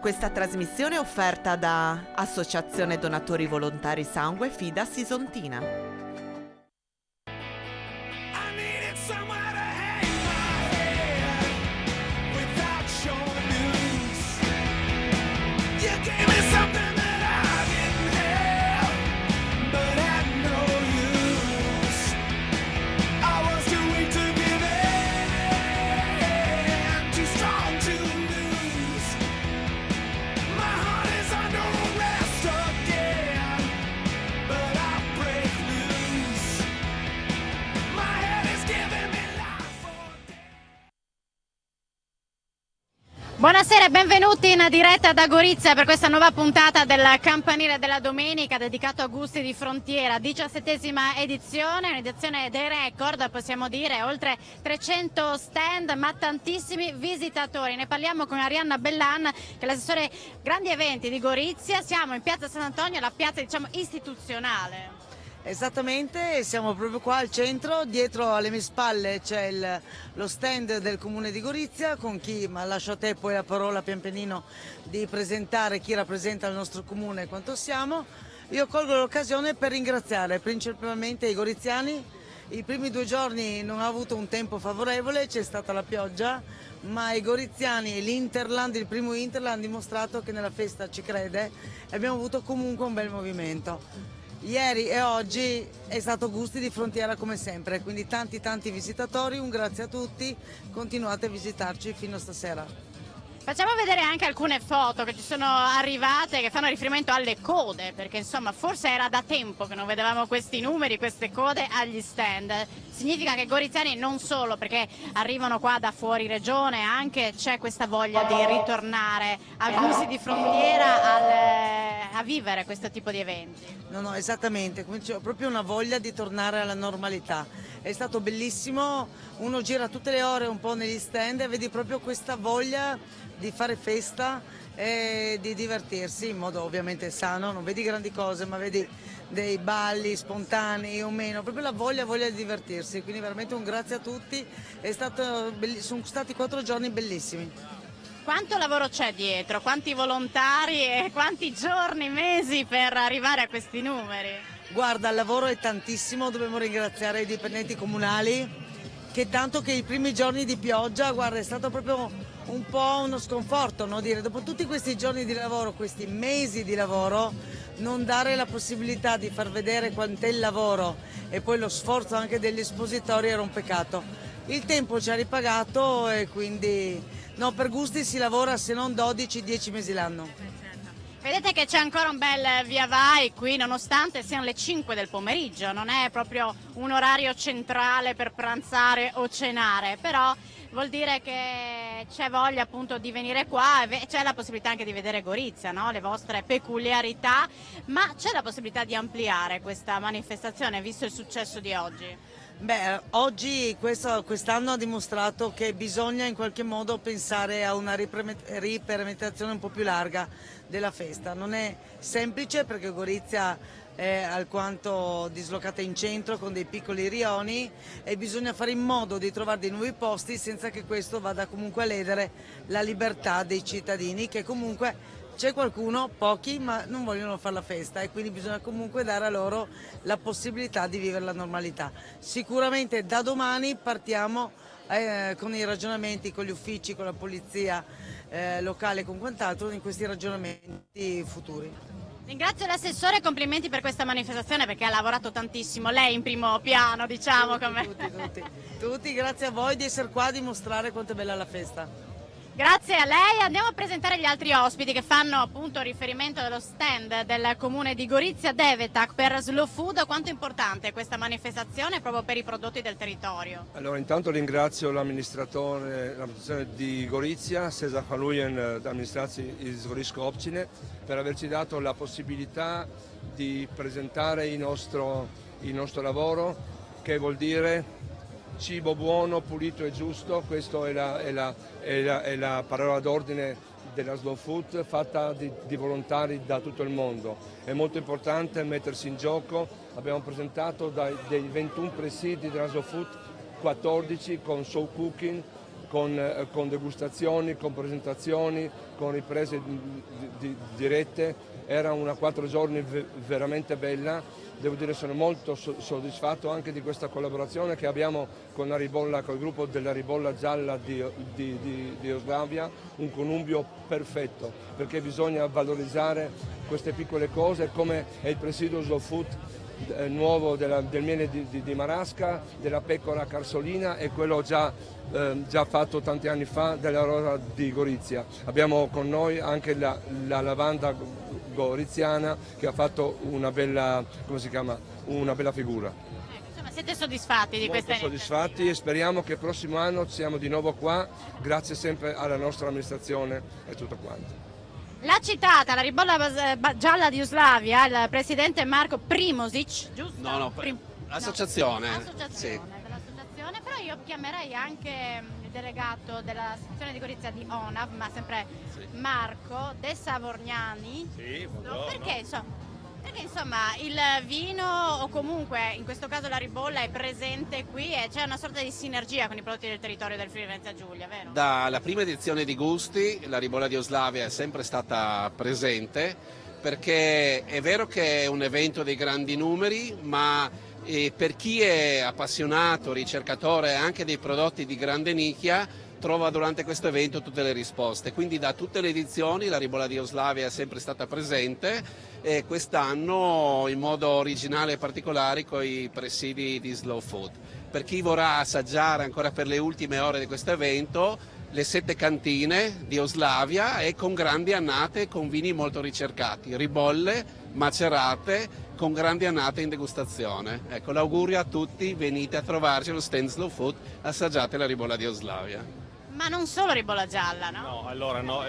Questa trasmissione è offerta da Associazione Donatori Volontari Sangue Fidas Isontina. Buonasera e benvenuti in diretta da Gorizia per questa nuova puntata del Campanile della Domenica dedicato a Gusti di Frontiera, 17ª edizione, un'edizione dei record, possiamo dire, oltre 300 stand ma tantissimi visitatori. Ne parliamo con Arianna Bellan, che è l'assessore grandi eventi di Gorizia. Siamo in piazza Sant'Antonio, la piazza istituzionale. Esattamente, siamo proprio qua al centro, dietro alle mie spalle c'è lo stand del Comune di Gorizia, con chi, ma lascio a te poi la parola pian pianino di presentare chi rappresenta il nostro Comune e quanto siamo. Io colgo l'occasione per ringraziare principalmente i goriziani. I primi 2 giorni non ho avuto un tempo favorevole, c'è stata la pioggia, ma i goriziani e l'Interland, il primo Interland, ha dimostrato che nella festa ci crede e abbiamo avuto comunque un bel movimento. Ieri e oggi è stato Gusti di Frontiera come sempre, quindi tanti visitatori, un grazie a tutti, continuate a visitarci fino a stasera. Facciamo vedere anche alcune foto che ci sono arrivate che fanno riferimento alle code, perché insomma forse era da tempo che non vedevamo questi numeri, queste code agli stand. Significa che goriziani non solo perché arrivano qua da fuori regione, anche c'è questa voglia di ritornare a Gusti di Frontiera a vivere questo tipo di eventi. No, esattamente, ho proprio una voglia di tornare alla normalità. È stato bellissimo, uno gira tutte le ore un po' negli stand e vedi proprio questa voglia di fare festa e di divertirsi in modo ovviamente sano, non vedi grandi cose ma vedi dei balli spontanei o meno, proprio la voglia di divertirsi, quindi veramente un grazie a tutti, sono stati 4 giorni bellissimi. Quanto lavoro c'è dietro? Quanti volontari e quanti giorni, mesi per arrivare a questi numeri? Guarda, il lavoro è tantissimo, dobbiamo ringraziare i dipendenti comunali che tanto che i primi giorni di pioggia, guarda, è stato proprio un po' uno sconforto, no? Dire, dopo tutti questi giorni di lavoro, questi mesi di lavoro, non dare la possibilità di far vedere quant'è il lavoro e poi lo sforzo anche degli espositori era un peccato. Il tempo ci ha ripagato e quindi no, per Gusti si lavora se non 12-10 mesi l'anno. Vedete che c'è ancora un bel via vai qui, nonostante siano le 5 del pomeriggio, non è proprio un orario centrale per pranzare o cenare, però vuol dire che c'è voglia appunto di venire qua e c'è la possibilità anche di vedere Gorizia, no? Le vostre peculiarità, ma c'è la possibilità di ampliare questa manifestazione visto il successo di oggi? Beh, oggi quest'anno ha dimostrato che bisogna in qualche modo pensare a una riperimentazione un po' più larga della festa. Non è semplice perché Gorizia è alquanto dislocata in centro con dei piccoli rioni e bisogna fare in modo di trovare dei nuovi posti senza che questo vada comunque a ledere la libertà dei cittadini, che comunque c'è qualcuno, pochi, ma non vogliono fare la festa e quindi bisogna comunque dare a loro la possibilità di vivere la normalità. Sicuramente da domani partiamo con i ragionamenti con gli uffici, con la polizia locale e con quant'altro in questi ragionamenti futuri. Ringrazio l'assessore e complimenti per questa manifestazione perché ha lavorato tantissimo, lei in primo piano diciamo. Tutti, grazie a voi di essere qua a dimostrare quanto è bella la festa. Grazie a lei, andiamo a presentare gli altri ospiti che fanno appunto riferimento allo stand del Comune di Gorizia, Devetac per Slow Food. Quanto è importante questa manifestazione proprio per i prodotti del territorio? Allora intanto ringrazio l'amministrazione di Gorizia, Cesar Halujen, amministrazione iz Goriške općine, per averci dato la possibilità di presentare il nostro lavoro, che vuol dire cibo buono, pulito e giusto. Questa è la parola d'ordine della Slow Food, fatta di volontari da tutto il mondo. È molto importante mettersi in gioco. Abbiamo presentato dei 21 presidi della Slow Food 14 con show cooking, con degustazioni, con presentazioni, con riprese dirette. Era una 4 giorni veramente bella. Devo dire sono molto soddisfatto anche di questa collaborazione che abbiamo con la Ribolla, col gruppo della Ribolla Gialla di Jugoslavia, un connubio perfetto, perché bisogna valorizzare queste piccole cose come è il presidio Slow Food nuovo del miele di Marasca, della pecora carsolina e quello già fatto tanti anni fa della rosa di Gorizia. Abbiamo con noi anche la lavanda goriziana che ha fatto una bella, come si chiama, una bella figura. Insomma, siete soddisfatti di questa iniziativa? Soddisfatti e speriamo che il prossimo anno siamo di nuovo qua, grazie sempre alla nostra amministrazione e tutto quanto. L'ha citata la Ribolla Gialla di Jugoslavia, il presidente Marko Primosic, giusto? No, associazione. Associazione, dell'associazione, però io chiamerei anche il delegato della sezione di Gorizia di ONAV, ma sempre Marco De Savorgnani. Sì, buongiorno. Perché insomma il vino o comunque in questo caso la ribolla è presente qui e c'è una sorta di sinergia con i prodotti del territorio del Friuli Venezia Giulia, vero? Dalla prima edizione di Gusti la Ribolla di Jugoslavia è sempre stata presente, perché è vero che è un evento dei grandi numeri, ma per chi è appassionato, ricercatore anche dei prodotti di grande nicchia, trova durante questo evento tutte le risposte. Quindi da tutte le edizioni la Ribolla di Jugoslavia è sempre stata presente e quest'anno in modo originale e particolare con i presidi di Slow Food. Per chi vorrà assaggiare ancora per le ultime ore di questo evento, le 7 cantine di Jugoslavia e con grandi annate con vini molto ricercati, ribolle, macerate, con grandi annate in degustazione. Ecco, l'augurio a tutti, venite a trovarci allo stand Slow Food, assaggiate la Ribolla di Jugoslavia. Ma non solo ribolla gialla, no? No, allora no.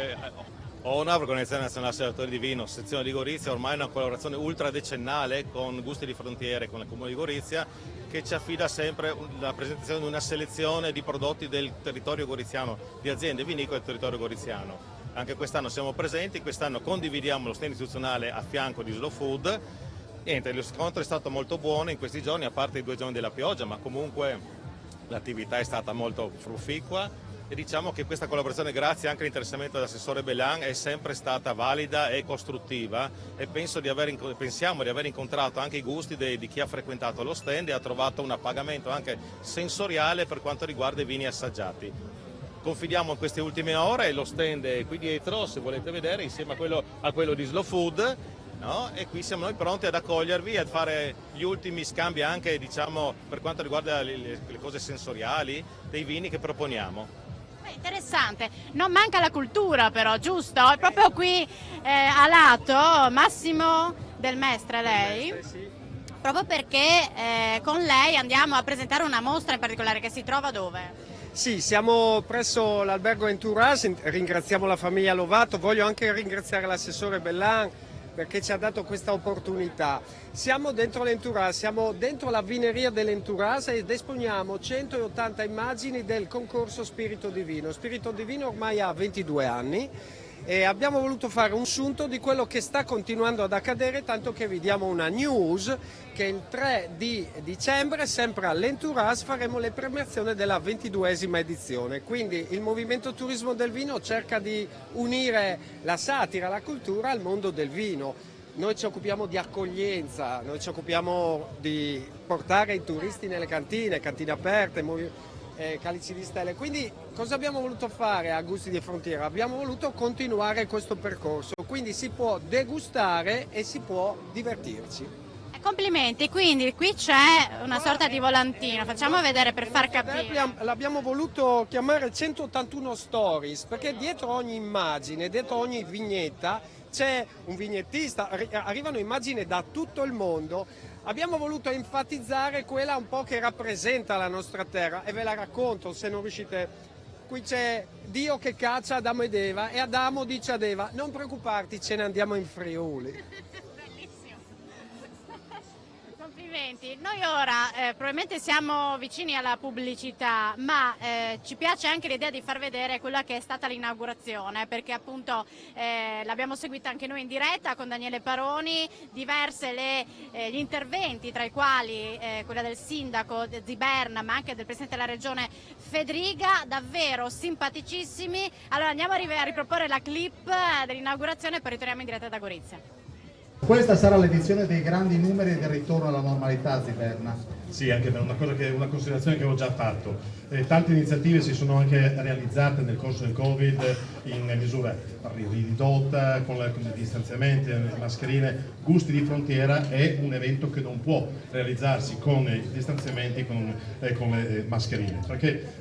ONAV, Organizzazione Nazionale Associatori di Vino, sezione di Gorizia, ormai è una collaborazione ultradecennale con Gusti di Frontiere, con il Comune di Gorizia, che ci affida sempre la presentazione di una selezione di prodotti del territorio goriziano, di aziende vinicole del territorio goriziano. Anche quest'anno siamo presenti, quest'anno condividiamo lo stand istituzionale a fianco di Slow Food. Niente, lo scontro è stato molto buono in questi giorni, a parte i 2 giorni della pioggia, ma comunque l'attività è stata molto proficua. E diciamo che questa collaborazione, grazie anche all'interessamento dell'assessore Belan, è sempre stata valida e costruttiva e pensiamo di aver incontrato anche i gusti di chi ha frequentato lo stand e ha trovato un appagamento anche sensoriale per quanto riguarda i vini assaggiati. Confidiamo in queste ultime ore, lo stand è qui dietro, se volete vedere, insieme a quello di Slow Food. No? E qui siamo noi pronti ad accogliervi e a fare gli ultimi scambi anche, diciamo, per quanto riguarda le cose sensoriali dei vini che proponiamo. Interessante, non manca la cultura però, giusto? È proprio qui a lato Massimo Del Mestre, lei? Sì. Proprio perché con lei andiamo a presentare una mostra in particolare che si trova dove? Sì, siamo presso l'albergo Entourage, ringraziamo la famiglia Lovato, voglio anche ringraziare l'assessore Bellan perché ci ha dato questa opportunità. Siamo dentro l'Entourage, siamo dentro la vineria dell'Entourage ed esponiamo 180 immagini del concorso Spirito Divino. Spirito Divino ormai ha 22 anni e abbiamo voluto fare un sunto di quello che sta continuando ad accadere, tanto che vi diamo una news che il 3 di dicembre, sempre all'Entourage, faremo le premiazioni della 22esima edizione. Quindi il Movimento Turismo del Vino cerca di unire la satira, la cultura al mondo del vino. Noi ci occupiamo di accoglienza, noi ci occupiamo di portare i turisti nelle cantine aperte, calici di stelle. Quindi cosa abbiamo voluto fare a Gusti di Frontiera? Abbiamo voluto continuare questo percorso, quindi si può degustare e si può divertirci. Complimenti, quindi qui c'è una sorta di volantino, facciamo vedere per far capire. L'abbiamo voluto chiamare 181 Stories perché dietro ogni immagine, dietro ogni vignetta c'è un vignettista, arrivano immagini da tutto il mondo. Abbiamo voluto enfatizzare quella un po' che rappresenta la nostra terra e ve la racconto se non riuscite. Qui c'è Dio che caccia Adamo ed Eva e Adamo dice ad Eva: non preoccuparti, ce ne andiamo in Friuli. Viventi, noi ora probabilmente siamo vicini alla pubblicità, ma ci piace anche l'idea di far vedere quella che è stata l'inaugurazione, perché appunto l'abbiamo seguita anche noi in diretta con Daniele Paroni, diverse gli interventi, tra i quali quella del sindaco Ziberna, ma anche del presidente della regione Fedriga, davvero simpaticissimi. Allora andiamo a riproporre la clip dell'inaugurazione e poi ritorniamo in diretta da Gorizia. Questa sarà l'edizione dei grandi numeri e del ritorno alla normalità, Ziberna. Sì, anche per una considerazione che avevo già fatto. Tante iniziative si sono anche realizzate nel corso del Covid in misura ridotta, con i distanziamenti, le mascherine. Gusti di Frontiera è un evento che non può realizzarsi con i distanziamenti e con le mascherine, perché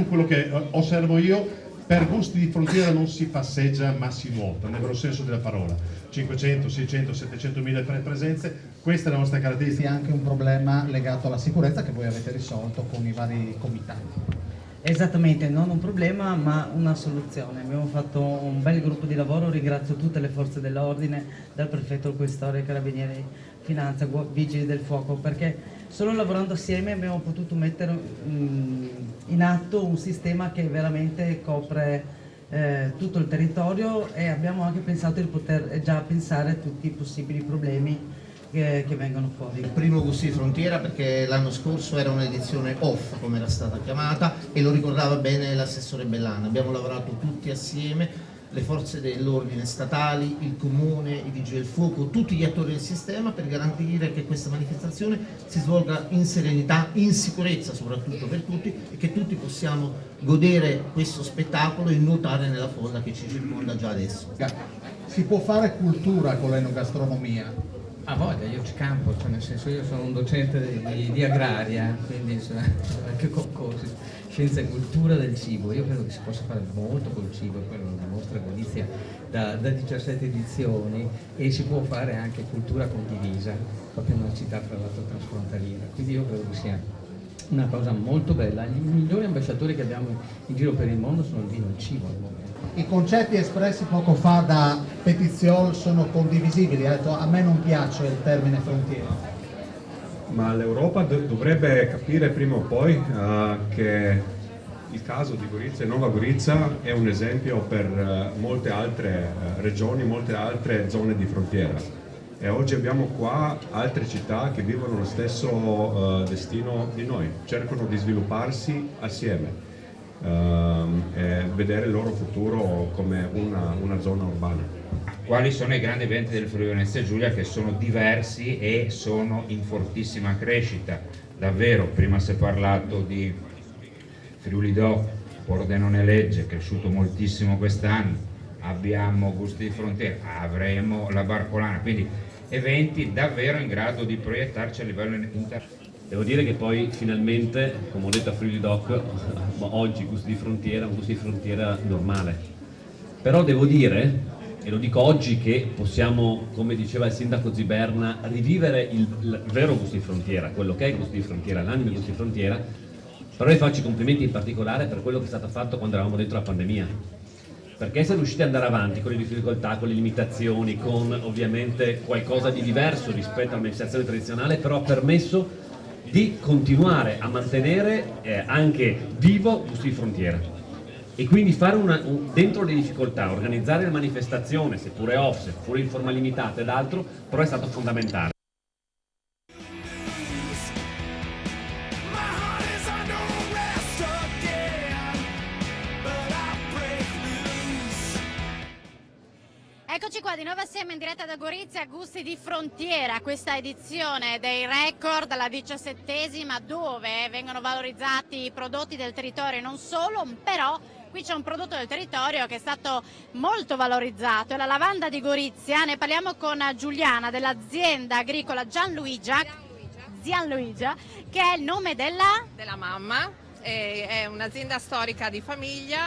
quello che osservo io, per Gusti di Frontiera non si passeggia ma si nuota, nel vero senso della parola. 500, 600, 700 mila presenze, questa è la nostra caratteristica. È anche un problema legato alla sicurezza che voi avete risolto con i vari comitati. Esattamente, non un problema ma una soluzione. Abbiamo fatto un bel gruppo di lavoro, ringrazio tutte le forze dell'ordine, dal prefetto al questore, carabinieri, finanza, vigili del fuoco, perché solo lavorando assieme abbiamo potuto mettere in atto un sistema che veramente copre tutto il territorio, e abbiamo anche pensato di poter già pensare a tutti i possibili problemi che vengono fuori. Il primo Gusti di Frontiera, perché l'anno scorso era un'edizione off, come era stata chiamata, e lo ricordava bene l'assessore Bellana. Abbiamo lavorato tutti assieme, le forze dell'ordine statali, il comune, i vigili del fuoco, tutti gli attori del sistema, per garantire che questa manifestazione si svolga in serenità, in sicurezza soprattutto per tutti, e che tutti possiamo godere questo spettacolo e nuotare nella folla che ci circonda già adesso. Si può fare cultura con l'enogastronomia? A voglia, io ci campo, cioè nel senso, io sono un docente di agraria, quindi anche concorsi, scienza e cultura del cibo. Io credo che si possa fare molto col cibo, quello lo dimostra Gorizia da 17 edizioni, e si può fare anche cultura condivisa, proprio in una città tra l'altro transfrontaliera. Quindi io credo che sia una cosa molto bella. I migliori ambasciatori che abbiamo in giro per il mondo sono il vino e il cibo al momento. I concetti espressi poco fa da Petiziol sono condivisibili, ha detto a me non piace il termine frontiera. Ma l'Europa dovrebbe capire prima o poi che il caso di Gorizia e Nova Gorizia è un esempio per molte altre regioni, molte altre zone di frontiera. E oggi abbiamo qua altre città che vivono lo stesso destino di noi, cercano di svilupparsi assieme. E vedere il loro futuro come una zona urbana. Quali sono i grandi eventi del Friuli Venezia Giulia, che sono diversi e sono in fortissima crescita? Davvero, prima si è parlato di Friuli Doc, Pordenone Legge, cresciuto moltissimo quest'anno, abbiamo Gusti di Frontiera, avremo la Barcolana, quindi eventi davvero in grado di proiettarci a livello internazionale. Devo dire che poi finalmente, come ho detto a Friuli Doc, oggi Gusti di Frontiera, un Gusti di Frontiera normale. Però devo dire, e lo dico oggi, che possiamo, come diceva il sindaco Ziberna, rivivere il vero Gusti di Frontiera, quello che è Gusti di Frontiera, l'anima di Gusti di Frontiera. Però vi faccio i complimenti in particolare per quello che è stato fatto quando eravamo dentro la pandemia. Perché si è riusciti ad andare avanti con le difficoltà, con le limitazioni, con ovviamente qualcosa di diverso rispetto all'amministrazione tradizionale, però ha permesso di continuare a mantenere anche vivo Gusti di Frontiera, e quindi fare dentro le difficoltà, organizzare la manifestazione, seppure off, seppure in forma limitata ed altro, però è stato fondamentale. Eccoci qua di nuovo assieme in diretta da Gorizia, Gusti di Frontiera, questa edizione dei record, la 17ª, dove vengono valorizzati i prodotti del territorio e non solo, però qui c'è un prodotto del territorio che è stato molto valorizzato, è la lavanda di Gorizia. Ne parliamo con Giuliana dell'azienda agricola Gianluigia, che è il nome della mamma. È un'azienda storica di famiglia,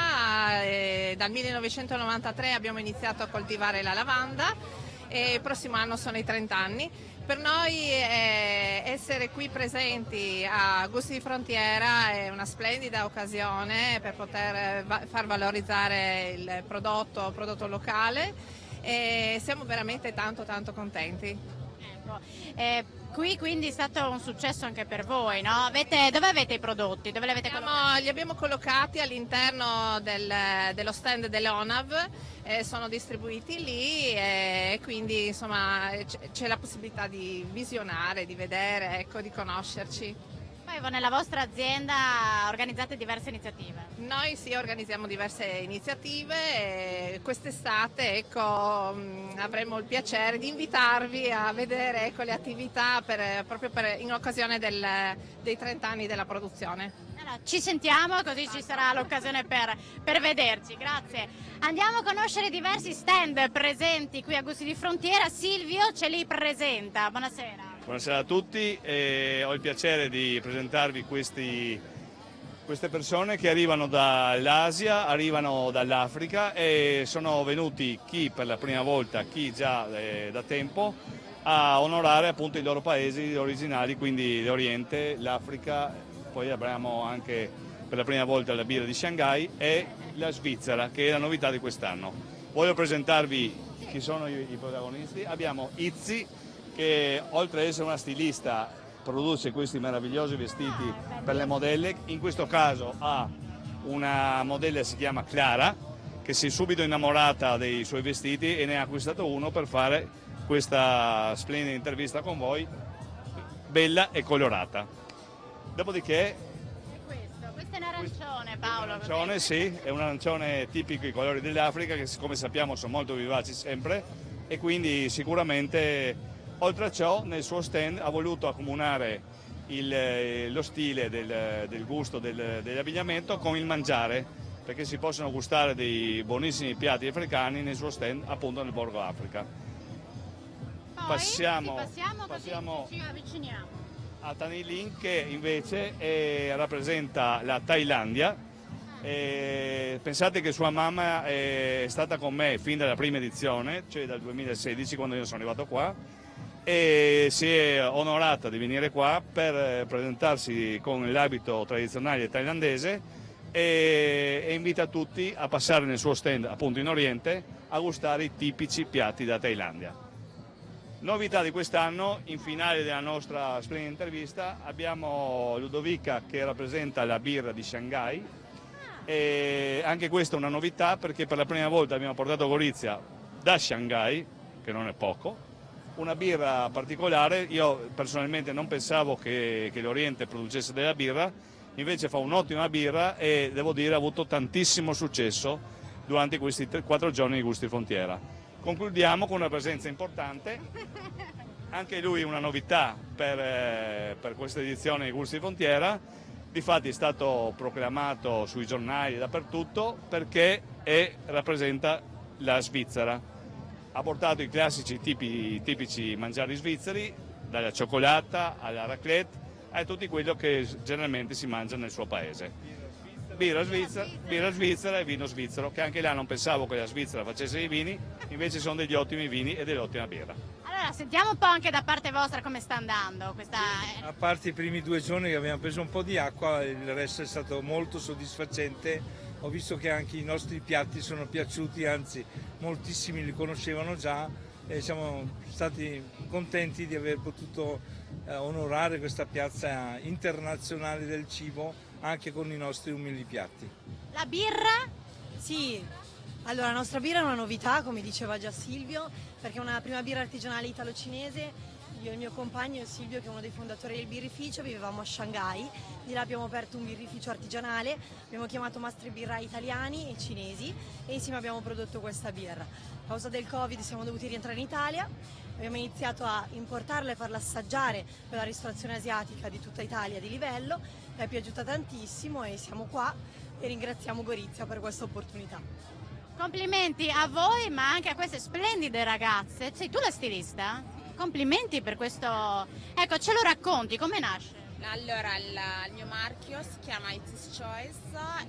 dal 1993 abbiamo iniziato a coltivare la lavanda e il prossimo anno sono i 30 anni. Per noi essere qui presenti a Gusti di Frontiera è una splendida occasione per poter far valorizzare il prodotto locale, e siamo veramente tanto contenti. Qui quindi è stato un successo anche per voi, no? Dove avete i prodotti? Dove li avete collocati? Li abbiamo collocati all'interno dello stand dell'ONAV, sono distribuiti lì e quindi insomma c'è la possibilità di visionare, di vedere, ecco, di conoscerci. Poi nella vostra azienda organizzate diverse iniziative. Noi sì, organizziamo diverse iniziative e quest'estate ecco, avremo il piacere di invitarvi a vedere ecco, le attività proprio in occasione dei 30 anni della produzione. Allora, ci sentiamo così ci sarà l'occasione per vederci, grazie. Andiamo a conoscere diversi stand presenti qui a Gusti di Frontiera. Silvio ce li presenta, buonasera. Buonasera a tutti, ho il piacere di presentarvi queste persone che arrivano dall'Asia, arrivano dall'Africa e sono venuti chi per la prima volta, chi già da tempo, a onorare appunto i loro paesi originali, quindi l'Oriente, l'Africa, poi abbiamo anche per la prima volta la birra di Shanghai e la Svizzera, che è la novità di quest'anno. Voglio presentarvi chi sono i protagonisti. Abbiamo Izzy, che oltre ad essere una stilista produce questi meravigliosi vestiti per le modelle. In questo caso ha una modella che si chiama Clara, che si è subito innamorata dei suoi vestiti e ne ha acquistato uno per fare questa splendida intervista con voi, bella e colorata. Dopodiché questo è un arancione, Paolo. Arancione, sì, è un arancione tipico i colori dell'Africa, che come sappiamo sono molto vivaci sempre, e quindi sicuramente oltre a ciò nel suo stand ha voluto accomunare lo stile del gusto dell'abbigliamento con il mangiare, perché si possono gustare dei buonissimi piatti africani nel suo stand appunto nel Borgo Africa. Poi Passiamo ci avviciniamo a Tani Lin, che invece rappresenta la Thailandia. Pensate che sua mamma è stata con me fin dalla prima edizione, cioè dal 2016 quando io sono arrivato qua, e si è onorata di venire qua per presentarsi con l'abito tradizionale thailandese e invita tutti a passare nel suo stand appunto in Oriente a gustare i tipici piatti da Thailandia. Novità di quest'anno, in finale della nostra splendida intervista, abbiamo Ludovica che rappresenta la birra di Shanghai, e anche questa è una novità perché per la prima volta abbiamo portato Gorizia da Shanghai, che non è poco, una birra particolare. Io personalmente non pensavo che l'Oriente producesse della birra, invece fa un'ottima birra e devo dire ha avuto tantissimo successo durante questi 4 giorni di Gusti Frontiera. Concludiamo con una presenza importante, anche lui una novità per questa edizione di Gusti Frontiera. Difatti è stato proclamato sui giornali dappertutto perché rappresenta la Svizzera. Ha portato i classici tipici mangiari svizzeri, dalla cioccolata alla raclette, a tutto quello che generalmente si mangia nel suo paese. Birra svizzera e vino svizzero, che anche là non pensavo che la Svizzera facesse i vini, invece sono degli ottimi vini e dell'ottima birra. Allora sentiamo un po' anche da parte vostra come sta andando questa... A parte i primi 2 giorni che abbiamo preso un po' di acqua, il resto è stato molto soddisfacente. Ho visto che anche i nostri piatti sono piaciuti, anzi moltissimi li conoscevano già, e siamo stati contenti di aver potuto onorare questa piazza internazionale del cibo anche con i nostri umili piatti. La birra? Sì, allora la nostra birra è una novità, come diceva già Silvio, perché è una prima birra artigianale italo-cinese. Io e il mio compagno Silvio, che è uno dei fondatori del birrificio, vivevamo a Shanghai, di là abbiamo aperto un birrificio artigianale, abbiamo chiamato mastri birrai italiani e cinesi e insieme abbiamo prodotto questa birra. A causa del Covid siamo dovuti rientrare in Italia, abbiamo iniziato a importarla e farla assaggiare per la ristorazione asiatica di tutta Italia di livello, è piaciuta tantissimo e siamo qua e ringraziamo Gorizia per questa opportunità. Complimenti a voi ma anche a queste splendide ragazze. Sei tu la stilista? Complimenti per questo, ecco, ce lo racconti, come nasce? Allora, il mio marchio si chiama Izzy's Choice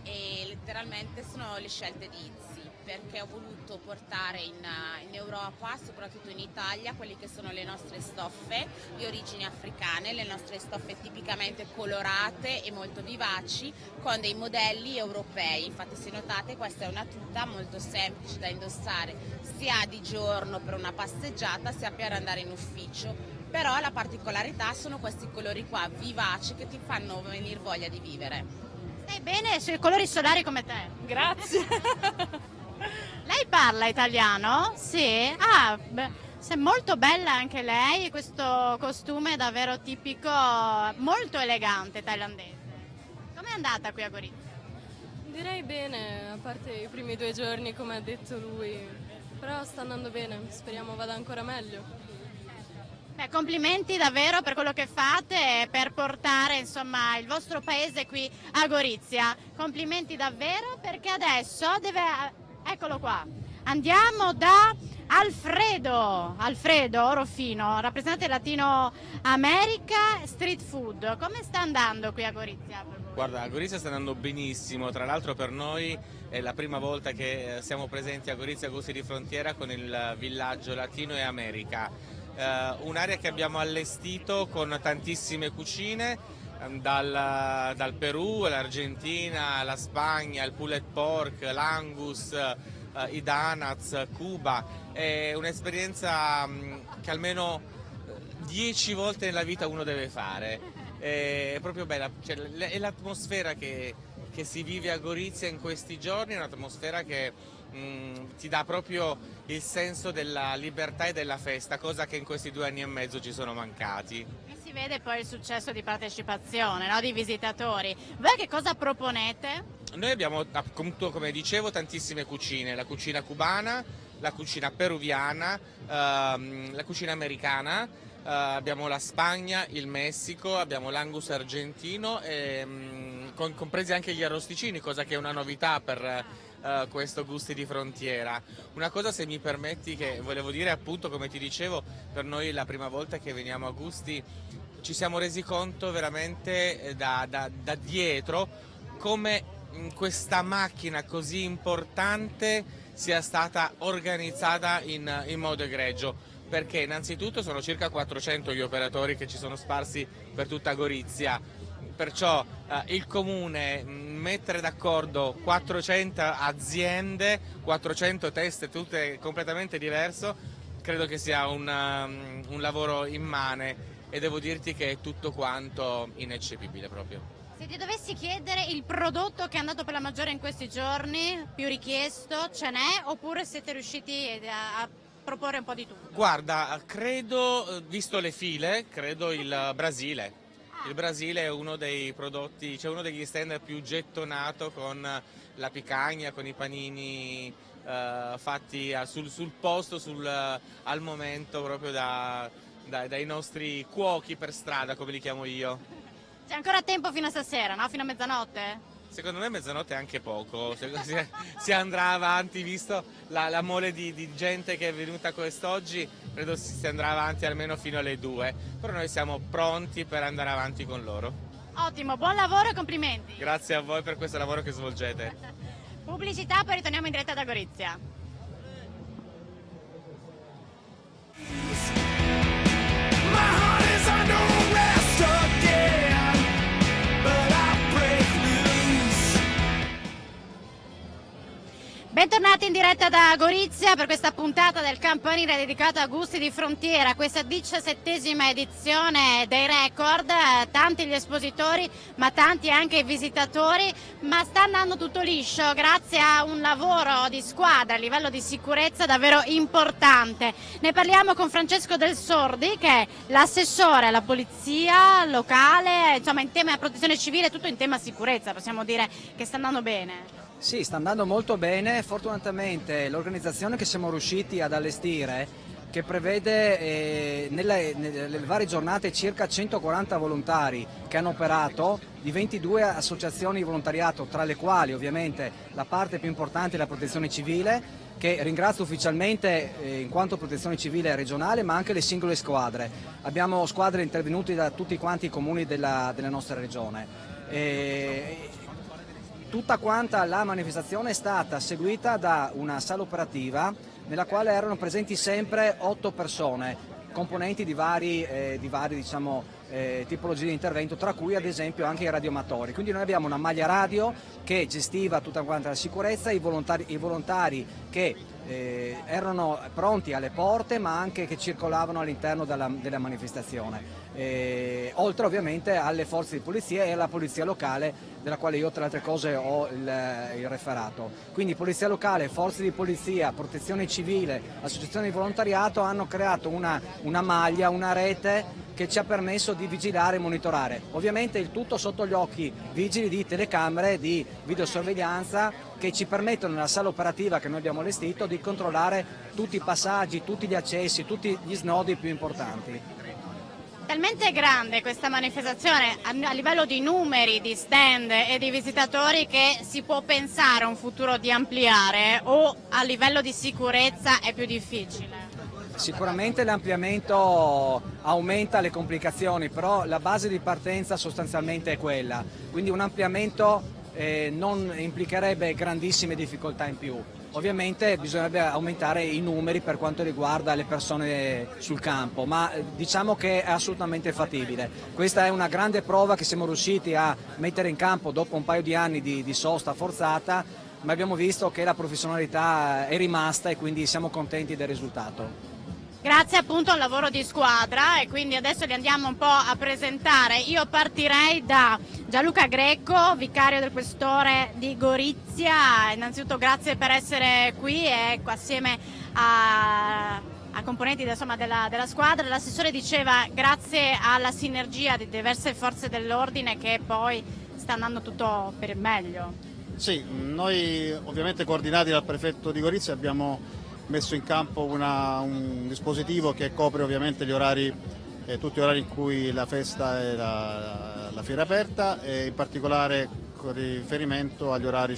e letteralmente sono le scelte di Izzy. perché ho voluto portare in Europa, soprattutto in Italia, quelle che sono le nostre stoffe di origini africane, le nostre stoffe tipicamente colorate e molto vivaci con dei modelli europei. Infatti, se notate, questa è una tuta molto semplice da indossare sia di giorno per una passeggiata sia per andare in ufficio, però la particolarità sono questi colori qua vivaci che ti fanno venire voglia di vivere. Stai bene sui colori solari come te? Grazie. Lei parla italiano? Sì? Ah, beh, sei molto bella anche lei, questo costume davvero tipico, molto elegante thailandese. Com'è andata qui a Gorizia? Direi bene, a parte i primi 2 giorni come ha detto lui, però sta andando bene, speriamo vada ancora meglio. Beh, complimenti davvero per quello che fate e per portare insomma il vostro paese qui a Gorizia. Complimenti davvero, perché adesso eccolo qua. Andiamo da Alfredo Orofino, rappresentante Latino America Street Food. Come sta andando qui a Gorizia? Guarda, a Gorizia sta andando benissimo, tra l'altro per noi è la prima volta che siamo presenti a Gorizia Gusti di Frontiera con il villaggio Latino e America. Un'area che abbiamo allestito con tantissime cucine, dal Perù all'Argentina, alla Spagna, il pulled pork, l'angus, i donuts, Cuba. È un'esperienza che almeno 10 volte nella vita uno deve fare. È proprio bella, cioè, è l'atmosfera che si vive a Gorizia in questi giorni, è un'atmosfera che ti dà proprio il senso della libertà e della festa, cosa che in questi 2 anni e mezzo ci sono mancati. E si vede poi il successo di partecipazione, no? Di visitatori. Voi che cosa proponete? Noi abbiamo, appunto, come dicevo, tantissime cucine, la cucina cubana, la cucina peruviana, la cucina americana, abbiamo la Spagna, il Messico, abbiamo l'angus argentino, compresi anche gli arrosticini, cosa che è una novità per questo Gusti di Frontiera. Una cosa, se mi permetti, che volevo dire, appunto, come ti dicevo, per noi la prima volta che veniamo a Gusti ci siamo resi conto veramente da dietro come questa macchina così importante sia stata organizzata in modo egregio, perché innanzitutto sono circa 400 gli operatori che ci sono sparsi per tutta Gorizia, perciò il comune mettere d'accordo 400 aziende, 400 teste tutte completamente diverse, credo che sia un lavoro immane, e devo dirti che è tutto quanto ineccepibile proprio. Se ti dovessi chiedere il prodotto che è andato per la maggiore in questi giorni, più richiesto, ce n'è, oppure siete riusciti a proporre un po' di tutto? Guarda, credo, visto le file, credo il Brasile. Il Brasile è uno dei prodotti, cioè uno degli stand più gettonato, con la picagna, con i panini fatti sul posto, al momento, proprio dai nostri cuochi per strada, come li chiamo io. C'è ancora tempo fino a stasera, no? Fino a mezzanotte? Secondo me mezzanotte è anche poco, si andrà avanti, visto la mole di gente che è venuta quest'oggi, credo si andrà avanti almeno fino alle 2, però noi siamo pronti per andare avanti con loro. Ottimo, buon lavoro e complimenti. Grazie a voi per questo lavoro che svolgete. Pubblicità, poi ritorniamo in diretta da Gorizia. Bentornati in diretta da Gorizia per questa puntata del campanile dedicata a Gusti di Frontiera, questa 17ª edizione dei record, tanti gli espositori ma tanti anche i visitatori, ma sta andando tutto liscio grazie a un lavoro di squadra a livello di sicurezza davvero importante. Ne parliamo con Francesco Del Sordi, che è l'assessore alla polizia locale, insomma in tema protezione civile, tutto in tema sicurezza, possiamo dire che sta andando bene. Sì, sta andando molto bene, fortunatamente l'organizzazione che siamo riusciti ad allestire, che prevede nelle varie giornate circa 140 volontari che hanno operato, di 22 associazioni di volontariato, tra le quali ovviamente la parte più importante è la protezione civile, che ringrazio ufficialmente in quanto protezione civile regionale, ma anche le singole squadre. Abbiamo squadre intervenute da tutti quanti i comuni della nostra regione. Tutta quanta la manifestazione è stata seguita da una sala operativa nella quale erano presenti sempre 8 persone, componenti di vari tipologie di intervento, tra cui ad esempio anche i radioamatori. Quindi noi abbiamo una maglia radio che gestiva tutta quanta la sicurezza, i volontari che erano pronti alle porte ma anche che circolavano all'interno della manifestazione, oltre ovviamente alle forze di polizia e alla polizia locale, della quale io tra le altre cose ho il referato. Quindi polizia locale, forze di polizia, protezione civile, associazioni di volontariato hanno creato una maglia, una rete che ci ha permesso di vigilare e monitorare. Ovviamente il tutto sotto gli occhi vigili di telecamere, di videosorveglianza che ci permettono nella sala operativa che noi abbiamo allestito di controllare tutti i passaggi, tutti gli accessi, tutti gli snodi più importanti. Talmente grande questa manifestazione a livello di numeri, di stand e di visitatori che si può pensare a un futuro di ampliare, o a livello di sicurezza è più difficile? Sicuramente l'ampliamento aumenta le complicazioni, però la base di partenza sostanzialmente è quella, quindi un ampliamento non implicherebbe grandissime difficoltà in più. Ovviamente bisognerebbe aumentare i numeri per quanto riguarda le persone sul campo, ma diciamo che è assolutamente fattibile. Questa è una grande prova che siamo riusciti a mettere in campo dopo un paio di anni di sosta forzata, ma abbiamo visto che la professionalità è rimasta e quindi siamo contenti del risultato. Grazie appunto al lavoro di squadra, e quindi adesso li andiamo un po' a presentare. Io partirei da Gianluca Greco, vicario del questore di Gorizia. Innanzitutto grazie per essere qui e assieme a componenti della squadra. L'assessore diceva grazie alla sinergia di diverse forze dell'ordine che poi sta andando tutto per il meglio. Sì, noi ovviamente coordinati dal prefetto di Gorizia abbiamo messo in campo un dispositivo che copre ovviamente gli orari, tutti gli orari in cui la festa e la fiera è aperta, e in particolare con riferimento agli orari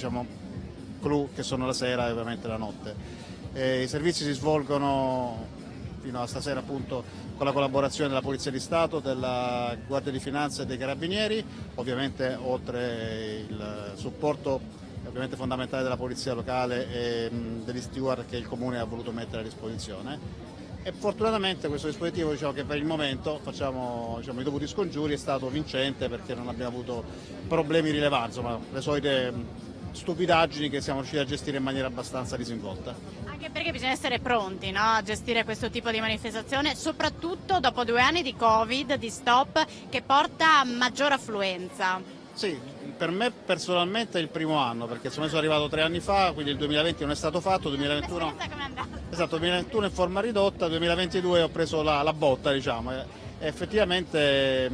clou che sono la sera e ovviamente la notte. I servizi si svolgono fino a stasera appunto con la collaborazione della Polizia di Stato, della Guardia di Finanza e dei Carabinieri, ovviamente oltre il supporto ovviamente fondamentale della polizia locale e degli steward che il comune ha voluto mettere a disposizione. E fortunatamente questo dispositivo, che per il momento facciamo i dovuti scongiuri, è stato vincente perché non abbiamo avuto problemi rilevanti, insomma le solite stupidaggini che siamo riusciti a gestire in maniera abbastanza disinvolta. Anche perché bisogna essere pronti, no, a gestire questo tipo di manifestazione, soprattutto dopo 2 anni di Covid, di stop, che porta a maggior affluenza. Sì, per me personalmente è il primo anno, perché sono arrivato 3 anni fa, quindi il 2020 non è stato fatto, 2021, esatto, 2021 in forma ridotta, 2022 ho preso la botta, e effettivamente è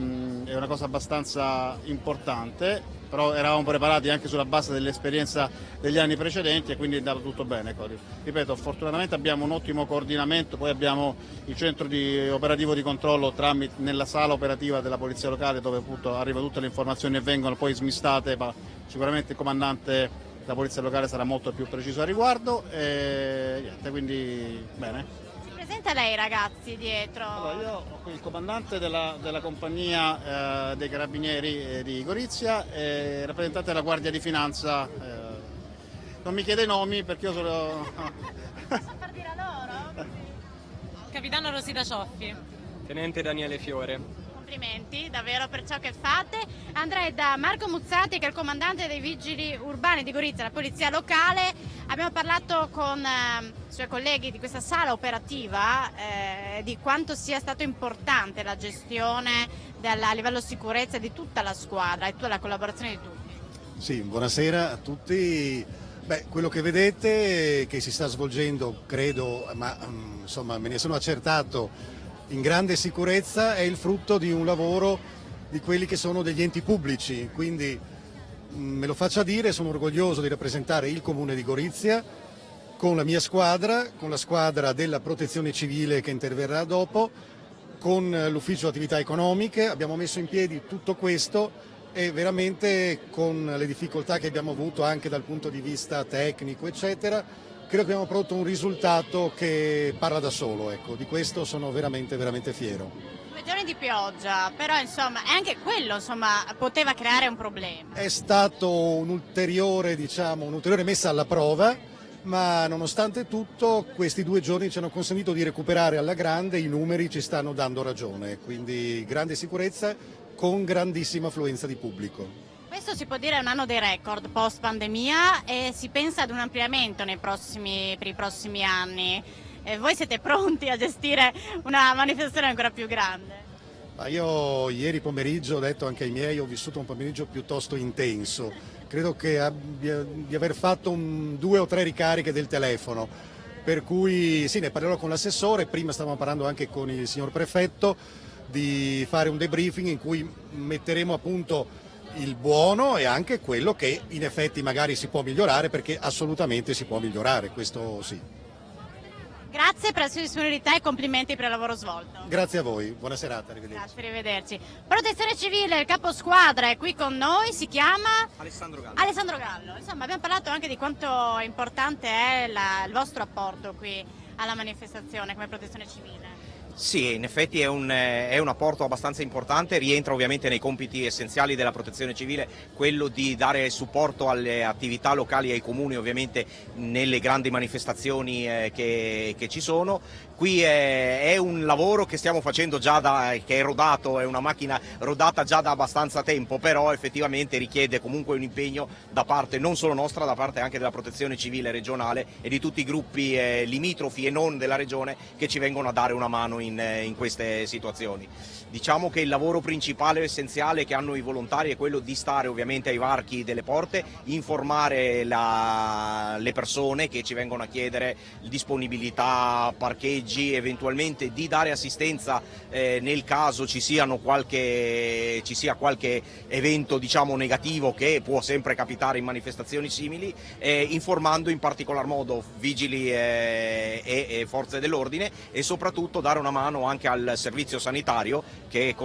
una cosa abbastanza importante, però eravamo preparati anche sulla base dell'esperienza degli anni precedenti e quindi è andato tutto bene. Ripeto, fortunatamente abbiamo un ottimo coordinamento, poi abbiamo il centro operativo di controllo nella sala operativa della polizia locale, dove appunto arrivano tutte le informazioni e vengono poi smistate, ma sicuramente il comandante della polizia locale sarà molto più preciso a riguardo e niente, quindi bene. Presenta lei ragazzi dietro? Allora, io ho qui il comandante della compagnia dei Carabinieri di Gorizia e rappresentante della Guardia di Finanza. Non mi chiede i nomi perché io sono... Posso far dire a loro? Capitano Rosita Cioffi. Tenente Daniele Fiore. Complimenti davvero per ciò che fate. Andrei da Marco Muzzati, che è il comandante dei vigili urbani di Gorizia, la polizia locale. Abbiamo parlato con i suoi colleghi di questa sala operativa di quanto sia stato importante la gestione a livello sicurezza di tutta la squadra e tutta la collaborazione di tutti. Sì, buonasera a tutti. Beh, quello che vedete che si sta svolgendo, credo, ma insomma me ne sono accertato, in grande sicurezza, è il frutto di un lavoro di quelli che sono degli enti pubblici, quindi me lo faccia dire, sono orgoglioso di rappresentare il Comune di Gorizia con la mia squadra, con la squadra della Protezione Civile che interverrà dopo, con l'Ufficio Attività Economiche. Abbiamo messo in piedi tutto questo e veramente con le difficoltà che abbiamo avuto anche dal punto di vista tecnico eccetera, credo che abbiamo prodotto un risultato che parla da solo, ecco, di questo sono veramente, veramente fiero. 2 giorni di pioggia, però insomma, e anche quello insomma, poteva creare un problema. È stato un'ulteriore messa alla prova, ma nonostante tutto questi 2 giorni ci hanno consentito di recuperare alla grande, i numeri ci stanno dando ragione, quindi grande sicurezza con grandissima affluenza di pubblico. Questo si può dire è un anno dei record post pandemia e si pensa ad un ampliamento per i prossimi anni. Voi siete pronti a gestire una manifestazione ancora più grande? Ma io ieri pomeriggio ho detto anche ai miei, ho vissuto un pomeriggio piuttosto intenso, credo di aver fatto 2 o 3 ricariche del telefono, per cui sì, ne parlerò con l'assessore, prima stavamo parlando anche con il signor prefetto di fare un debriefing in cui metteremo a punto il buono e anche quello che in effetti magari si può migliorare, perché assolutamente si può migliorare, questo sì. Grazie per la sua disponibilità e complimenti per il lavoro svolto. Grazie a voi, buona serata, arrivederci. Grazie, arrivederci. Protezione civile, il capo squadra è qui con noi, si chiama Alessandro Gallo. Alessandro Gallo. Insomma, abbiamo parlato anche di quanto importante è il vostro apporto qui alla manifestazione come protezione civile. Sì, in effetti è un apporto abbastanza importante, rientra ovviamente nei compiti essenziali della protezione civile quello di dare supporto alle attività locali e ai comuni ovviamente nelle grandi manifestazioni che ci sono. Qui è un lavoro che stiamo facendo che è rodato, è una macchina rodata già da abbastanza tempo, però effettivamente richiede comunque un impegno da parte non solo nostra, da parte anche della protezione civile regionale e di tutti i gruppi limitrofi e non della regione che ci vengono a dare una mano in queste situazioni. Diciamo che il lavoro principale e essenziale che hanno i volontari è quello di stare ovviamente ai varchi delle porte, informare le persone che ci vengono a chiedere disponibilità, parcheggi, eventualmente di dare assistenza nel caso ci sia qualche evento diciamo negativo che può sempre capitare in manifestazioni simili, informando in particolar modo vigili e forze dell'ordine e soprattutto dare una mano anche al servizio sanitario che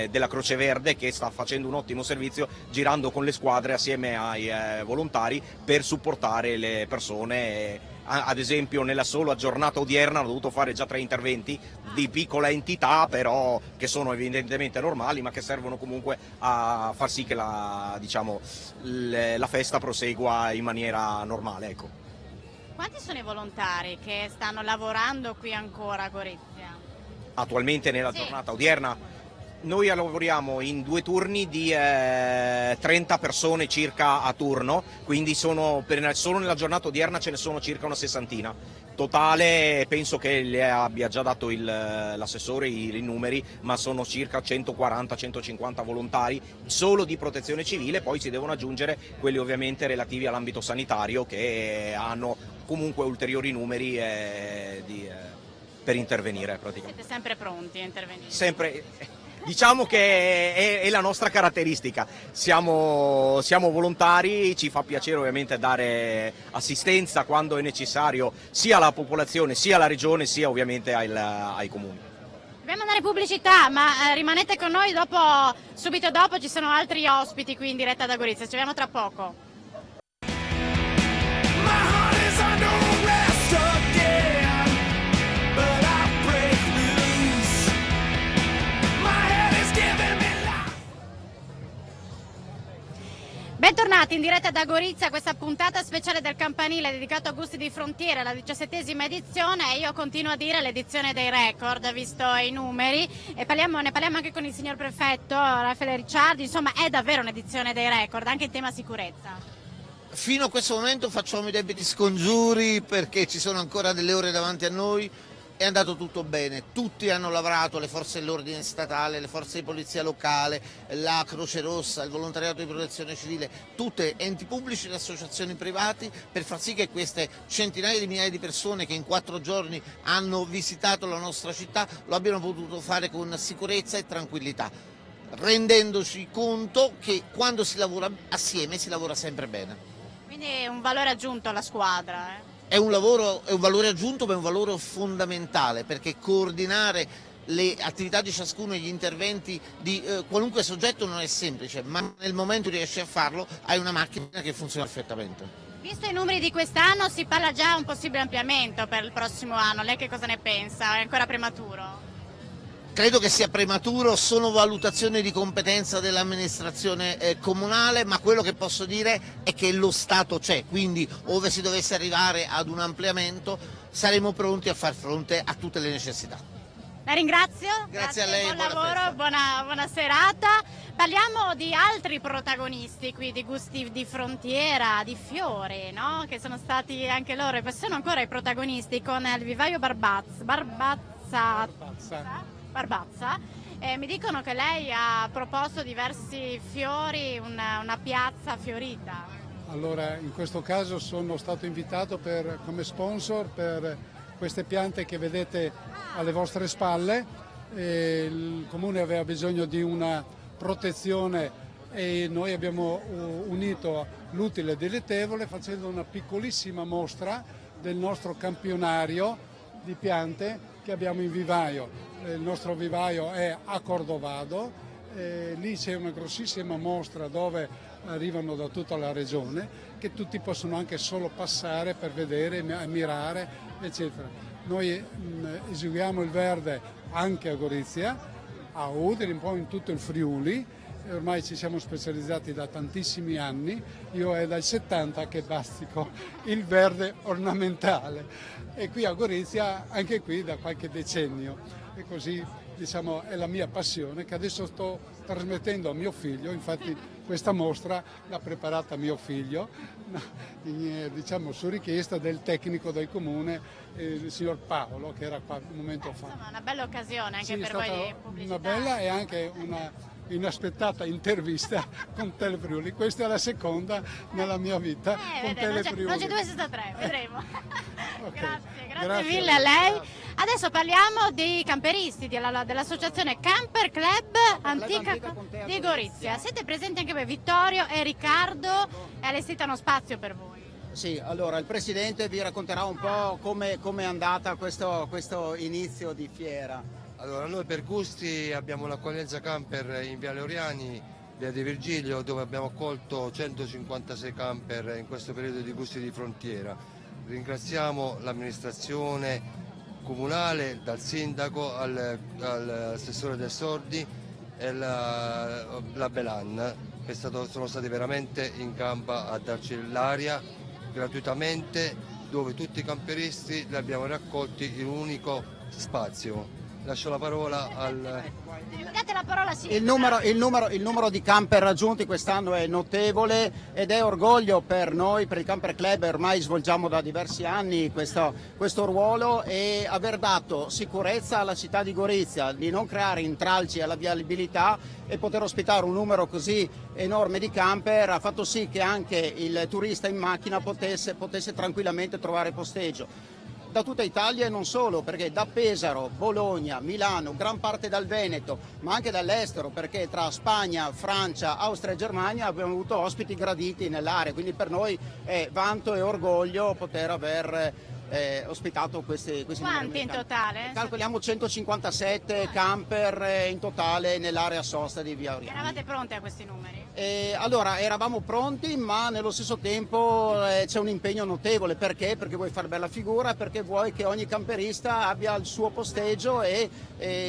della Croce Verde che sta facendo un ottimo servizio girando con le squadre assieme ai volontari per supportare le persone. Ad esempio nella sola giornata odierna hanno dovuto fare già 3 interventi di piccola entità, però che sono evidentemente normali ma che servono comunque a far sì che la festa prosegua in maniera normale. Ecco. Quanti sono i volontari che stanno lavorando qui ancora a Gorizia? Attualmente nella giornata odierna noi lavoriamo in 2 turni di 30 persone circa a turno, quindi solo nella giornata odierna ce ne sono circa una 60. Totale penso che le abbia già dato l'assessore i numeri, ma sono circa 140-150 volontari solo di protezione civile, poi si devono aggiungere quelli ovviamente relativi all'ambito sanitario che hanno comunque ulteriori numeri per intervenire praticamente. Siete sempre pronti a intervenire? Sempre, diciamo che è la nostra caratteristica, siamo volontari, ci fa piacere ovviamente dare assistenza quando è necessario sia alla popolazione, sia alla regione, sia ovviamente ai comuni. Dobbiamo andare in pubblicità, ma rimanete con noi, subito dopo ci sono altri ospiti qui in diretta da Gorizia, ci vediamo tra poco. Bentornati in diretta da Gorizia, questa puntata speciale del campanile dedicato a Gusti di Frontiera, la 17ª edizione, e io continuo a dire l'edizione dei record, visto i numeri, e ne parliamo anche con il signor prefetto Raffaele Ricciardi, insomma è davvero un'edizione dei record, anche in tema sicurezza. Fino a questo momento facciamo i debiti scongiuri perché ci sono ancora delle ore davanti a noi. È andato tutto bene, tutti hanno lavorato, le forze dell'ordine statale, le forze di polizia locale, la Croce Rossa, il volontariato di protezione civile, tutte enti pubblici e associazioni private per far sì che queste centinaia di migliaia di persone che in 4 giorni hanno visitato la nostra città lo abbiano potuto fare con sicurezza e tranquillità, rendendoci conto che quando si lavora assieme si lavora sempre bene. Quindi è un valore aggiunto alla squadra. È un valore aggiunto, ma è un valore fondamentale, perché coordinare le attività di ciascuno e gli interventi di qualunque soggetto non è semplice, ma nel momento che riesci a farlo hai una macchina che funziona perfettamente. Visto i numeri di quest'anno si parla già un possibile ampliamento per il prossimo anno, lei che cosa ne pensa? È ancora prematuro? Credo che sia prematuro, sono valutazioni di competenza dell'amministrazione comunale, ma quello che posso dire è che lo Stato c'è, quindi ove si dovesse arrivare ad un ampliamento saremo pronti a far fronte a tutte le necessità. La ringrazio. Grazie a lei, buon buona lavoro, festa. buona serata. Parliamo di altri protagonisti qui di Gusti di Frontiera, di Fiori, no? Che sono stati anche loro e sono ancora i protagonisti con il vivaio Barbazza. Mi dicono che lei ha proposto diversi fiori, una piazza fiorita. Allora, in questo caso sono stato invitato come sponsor per queste piante che vedete alle vostre spalle. Il Comune aveva bisogno di una protezione e noi abbiamo unito l'utile e dilettevole facendo una piccolissima mostra del nostro campionario di piante che abbiamo in vivaio. Il nostro vivaio è a Cordovado, lì c'è una grossissima mostra dove arrivano da tutta la regione, che tutti possono anche solo passare per vedere, ammirare, eccetera. Noi eseguiamo il verde anche a Gorizia, a Udine, un po' in tutto il Friuli, ormai ci siamo specializzati da tantissimi anni, io è dal 70 che bastico il verde ornamentale e qui a Gorizia anche qui da qualche decennio. E così diciamo è la mia passione che adesso sto trasmettendo a mio figlio, infatti questa mostra l'ha preparata mio figlio, diciamo su richiesta del tecnico del comune, il signor Paolo, che era qua un momento fa. Insomma, una bella occasione anche Sì, per è voi stata di pubblicità. una bella e anche una inaspettata intervista con Telefriuli, questa è la seconda nella mia vita con Telefriuli. Non c'è due senza tre, vedremo. Okay. Grazie mille a lei. Adesso parliamo dei camperisti dell'associazione Camper Club Antica di Gorizia. Siete presenti anche voi, Vittorio e Riccardo, e allestito uno spazio per voi. Sì, allora il Presidente vi racconterà un po' come è andata questo inizio di fiera. Allora, noi per Gusti abbiamo un'accoglienza camper in Viale Oriani, via di Virgilio, dove abbiamo accolto 156 camper in questo periodo di Gusti di Frontiera. Ringraziamo l'amministrazione comunale, dal sindaco all'assessore del Sordi e la Belan, che sono stati veramente in gamba a darci l'aria gratuitamente, dove tutti i camperisti li abbiamo raccolti in un unico spazio. Lascio la parola al... Date la parola, sì. Il numero di camper raggiunti quest'anno è notevole ed è orgoglio per noi, per il Camper Club. Ormai svolgiamo da diversi anni questo ruolo, e aver dato sicurezza alla città di Gorizia, di non creare intralci alla viabilità e poter ospitare un numero così enorme di camper ha fatto sì che anche il turista in macchina potesse tranquillamente trovare posteggio. Da tutta Italia e non solo, perché da Pesaro, Bologna, Milano, gran parte dal Veneto, ma anche dall'estero, perché tra Spagna, Francia, Austria e Germania abbiamo avuto ospiti graditi nell'area, quindi per noi è vanto e orgoglio poter aver ospitato questi Quanti in totale? Calcoliamo 157 camper in totale nell'area sosta di Via Oriani. Eravate pronti a questi numeri? Allora, eravamo pronti, ma nello stesso tempo c'è un impegno notevole. Perché? Perché vuoi fare bella figura, perché vuoi che ogni camperista abbia il suo posteggio e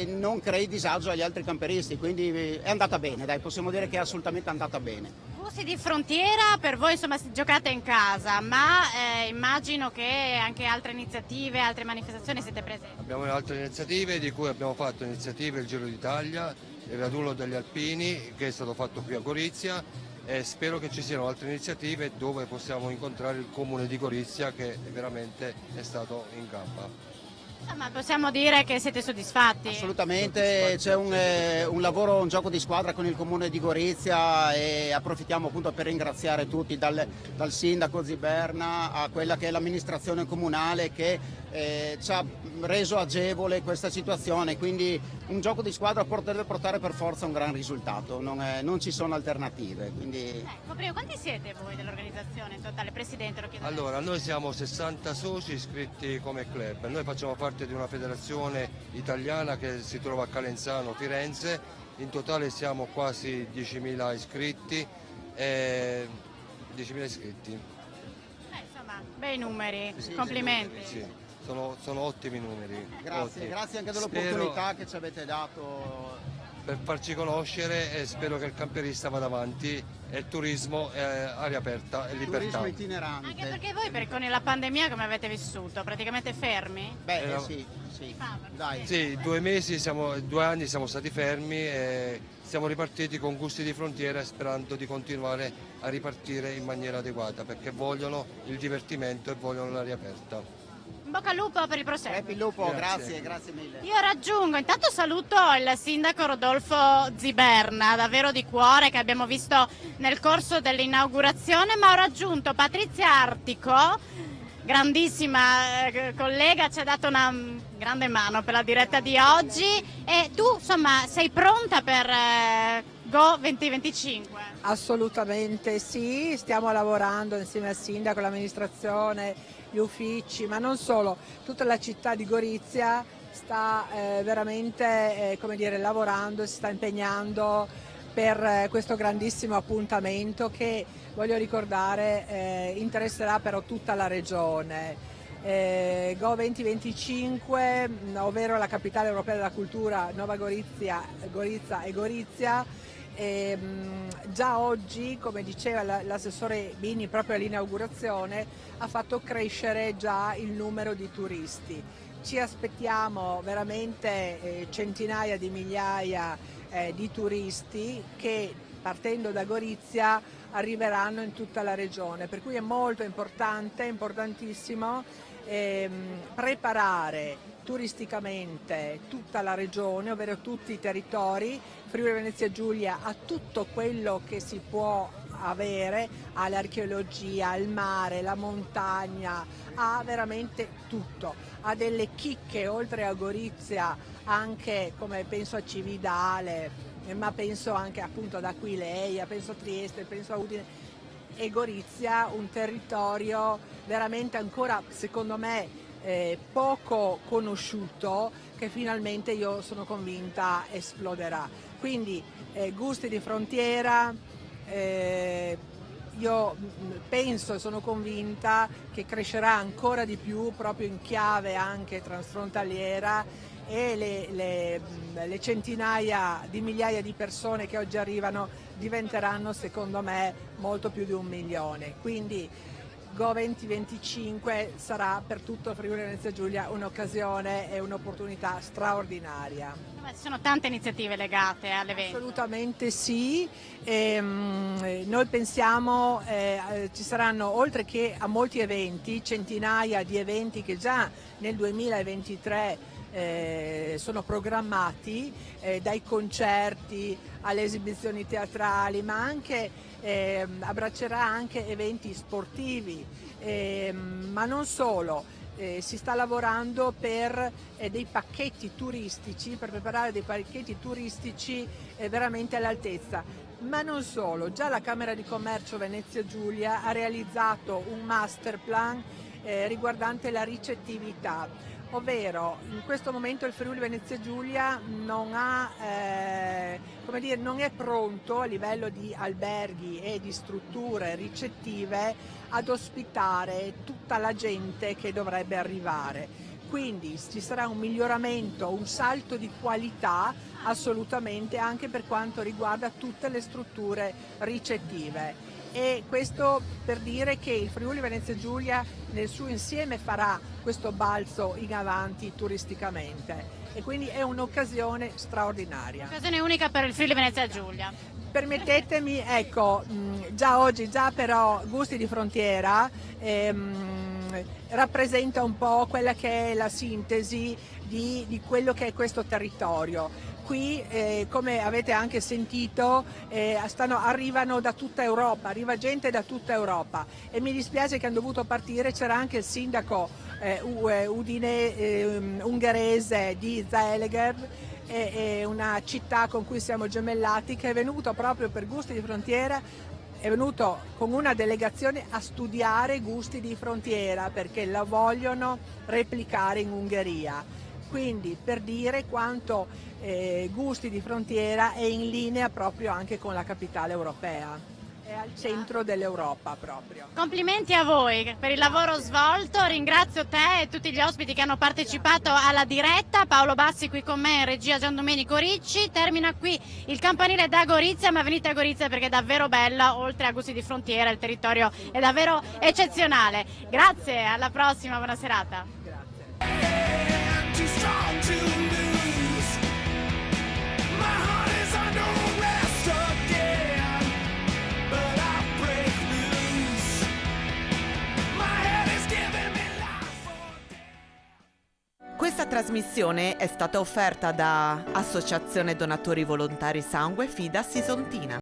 non crei disagio agli altri camperisti. Quindi è andata bene, dai, possiamo dire che è assolutamente andata bene. Gusti di Frontiera, per voi insomma giocate in casa, ma immagino che anche altre iniziative, altre manifestazioni siete presenti. Abbiamo altre iniziative, di cui abbiamo fatto iniziative il Giro d'Italia, il raduno degli Alpini che è stato fatto qui a Gorizia, e spero che ci siano altre iniziative dove possiamo incontrare il comune di Gorizia, che veramente è stato in gamba. Ma possiamo dire che siete soddisfatti? Assolutamente, c'è un lavoro, un gioco di squadra con il comune di Gorizia, e approfittiamo appunto per ringraziare tutti, dal sindaco Ziberna a quella che è l'amministrazione comunale che ci ha reso agevole questa situazione, quindi un gioco di squadra deve portare per forza un gran risultato, non ci sono alternative. Quindi... Prima, quanti siete voi dell'organizzazione in totale? Presidente, lo chiedo. Allora, noi siamo 60 soci iscritti come club, noi facciamo parte di una federazione italiana che si trova a Calenzano, Firenze. In totale siamo quasi 10.000 iscritti. Bei numeri, Sì, complimenti. sì, sono ottimi numeri. Grazie, ottimi. grazie anche Spero- dell'opportunità che ci avete dato. Per farci conoscere e spero che il camperista vada avanti e il turismo è aria aperta e libertà. Turismo itinerante. Anche perché voi con la pandemia come avete vissuto? Praticamente fermi? Beh, Eh, sì, dai. Sì, 2 anni siamo stati fermi e siamo ripartiti con Gusti di Frontiera sperando di continuare a ripartire in maniera adeguata perché vogliono il divertimento e vogliono l'aria aperta. In bocca al lupo per il proseguo. Crepi il lupo, Grazie. grazie mille. Io raggiungo, intanto saluto il sindaco Rodolfo Ziberna, davvero di cuore, che abbiamo visto nel corso dell'inaugurazione, ma ho raggiunto Patrizia Artico, grandissima collega, ci ha dato una grande mano per la diretta di oggi e tu insomma sei pronta per Go 2025? Assolutamente sì, stiamo lavorando insieme al sindaco, l'amministrazione, gli uffici, ma non solo, tutta la città di Gorizia sta veramente lavorando, si sta impegnando per questo grandissimo appuntamento che, voglio ricordare, interesserà però tutta la regione. Go 2025, ovvero la capitale europea della cultura, Nova Gorizia e Gorizia. Già oggi, come diceva l'assessore Bini proprio all'inaugurazione, ha fatto crescere già il numero di turisti. Ci aspettiamo veramente centinaia di migliaia di turisti che, partendo da Gorizia, arriveranno in tutta la regione, per cui è molto importante, importantissimo preparare turisticamente tutta la regione, ovvero tutti i territori. Friuli Venezia Giulia ha tutto quello che si può avere, ha l'archeologia, il mare, la montagna, ha veramente tutto, ha delle chicche oltre a Gorizia, anche come penso a Cividale, ma penso anche appunto ad Aquileia, penso a Trieste, penso a Udine e Gorizia, un territorio veramente ancora secondo me poco conosciuto, che finalmente io sono convinta esploderà. Quindi Gusti di Frontiera, io penso e sono convinta che crescerà ancora di più proprio in chiave anche transfrontaliera e le centinaia di migliaia di persone che oggi arrivano diventeranno secondo me molto più di 1 milione. Quindi Go 2025 sarà per tutto Friuli Venezia Giulia un'occasione e un'opportunità straordinaria. Ci sono tante iniziative legate all'evento. Assolutamente sì, noi pensiamo ci saranno, oltre che a molti eventi, centinaia di eventi che già nel 2023 sono programmati, dai concerti alle esibizioni teatrali, ma anche abbraccerà anche eventi sportivi, ma non solo. Si sta lavorando per dei pacchetti turistici, per preparare dei pacchetti turistici veramente all'altezza. Ma non solo, già la Camera di Commercio Venezia Giulia ha realizzato un master plan riguardante la ricettività, ovvero in questo momento il Friuli Venezia Giulia non è pronto a livello di alberghi e di strutture ricettive ad ospitare tutta la gente che dovrebbe arrivare. Quindi ci sarà un miglioramento, un salto di qualità assolutamente anche per quanto riguarda tutte le strutture ricettive. E questo per dire che il Friuli Venezia Giulia nel suo insieme farà questo balzo in avanti turisticamente e quindi è un'occasione straordinaria. Occasione unica per il Friuli Venezia Giulia. Permettetemi, ecco, già oggi, però Gusti di Frontiera rappresenta un po' quella che è la sintesi di quello che è questo territorio. Qui, come avete anche sentito, arrivano da tutta Europa, arriva gente da tutta Europa e mi dispiace che hanno dovuto partire, c'era anche il sindaco ungherese di Zellweger, una città con cui siamo gemellati, che è venuto proprio per Gusti di Frontiera, è venuto con una delegazione a studiare Gusti di Frontiera perché la vogliono replicare in Ungheria. Quindi per dire quanto Gusti di Frontiera è in linea proprio anche con la capitale europea. È al centro dell'Europa proprio. Complimenti a voi per il lavoro svolto, ringrazio te e tutti gli ospiti che hanno partecipato alla diretta, Paolo Bassi qui con me in regia Gian Domenico Ricci. Termina qui il campanile da Gorizia, ma venite a Gorizia perché è davvero bella, oltre a gusti di frontiera il territorio è davvero eccezionale. Grazie, alla prossima, buona serata. Questa trasmissione è stata offerta da Associazione Donatori Volontari Sangue Fidas Isontina.